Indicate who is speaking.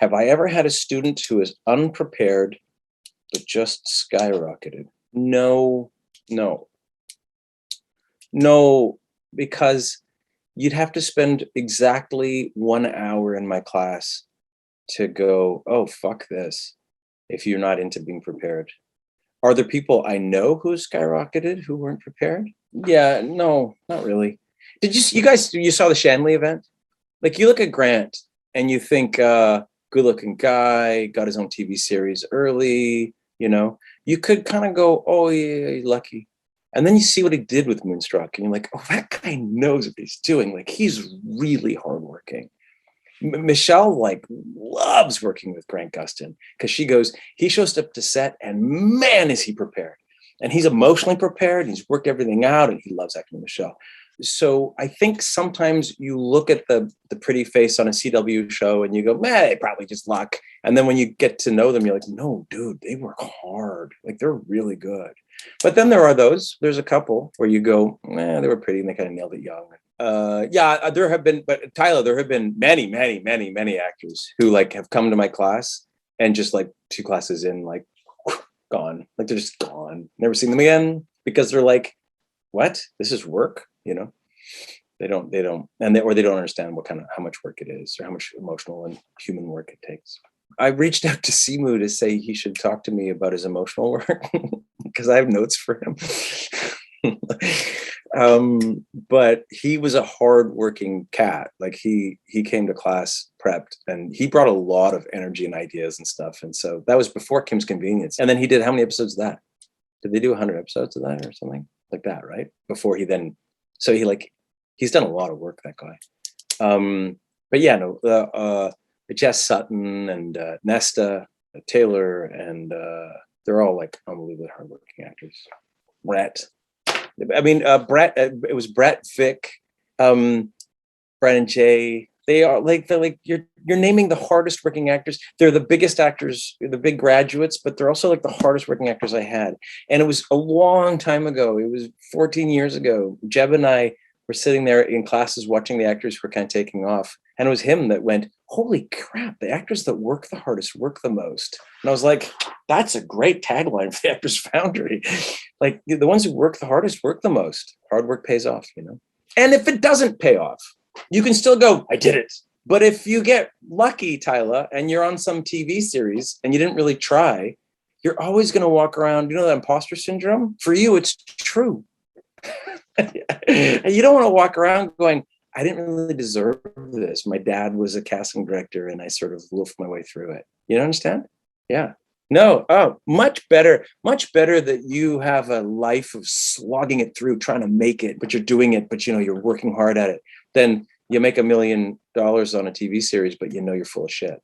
Speaker 1: Have I ever had a student who is unprepared but just skyrocketed? No, no, no, because you'd have to spend exactly 1 hour in my class to go, oh, fuck this, if you're not into being prepared. Are there people I know who skyrocketed who weren't prepared? Yeah, no, not really. You guys, you saw the Shanley event? Like, you look at Grant and you think, good looking guy, got his own TV series early, you could kind of go, oh yeah, lucky. And then you see what he did with Moonstruck and you're like, oh, that guy knows what he's doing. Like, he's really hardworking. Michelle like loves working with Grant Gustin because she goes, he shows up to set and man, is he prepared. And he's emotionally prepared. He's worked everything out and he loves acting with Michelle. So I think sometimes you look at the pretty face on a CW show and you go, man, they probably just luck. And then when you get to know them, you're like, no, dude, they work hard. Like, they're really good. But then there's a couple where you go, they were pretty and they kind of nailed it young. There have been, but Tyler, there have been many, many, many, many actors who like have come to my class and just like 2 classes in, like gone, like they're just gone, never seen them again because they're like, what? This is work, They don't, or they don't understand how much work it is or how much emotional and human work it takes. I reached out to Simu to say he should talk to me about his emotional work because I have notes for him. But he was a hardworking cat. Like he came to class prepped and he brought a lot of energy and ideas and stuff. And so that was before Kim's Convenience. And then he did how many episodes of that? Did they do 100 episodes of that or something like that? Right. Before he then, so he's done a lot of work, that guy. But yeah, no, Jess Sutton and Nesta Taylor, and they're all like unbelievably hardworking actors. Brett, it was Brett, Vic, Brandon Jay. They're like you're naming the hardest working actors. They're the biggest actors, the big graduates, but they're also like the hardest working actors I had. And it was a long time ago. It was 14 years ago. Jeb and I were sitting there in classes watching the actors who were kind of taking off. And it was him that went, holy crap, the actors that work the hardest work the most. And I was like, that's a great tagline for the Actors Foundry. Like, the ones who work the hardest work the most. Hard work pays off, And if it doesn't pay off, you can still go, I did it. But if you get lucky, Tyler, and you're on some TV series and you didn't really try, you're always going to walk around, that imposter syndrome? For you, it's true. And you don't want to walk around going, I didn't really deserve this. My dad was a casting director and I sort of loafed my way through it. You understand? Yeah. No. Oh, much better that you have a life of slogging it through, trying to make it, but you're doing it, but you're working hard at it. Then you make $1 million on a TV series, but you're full of shit.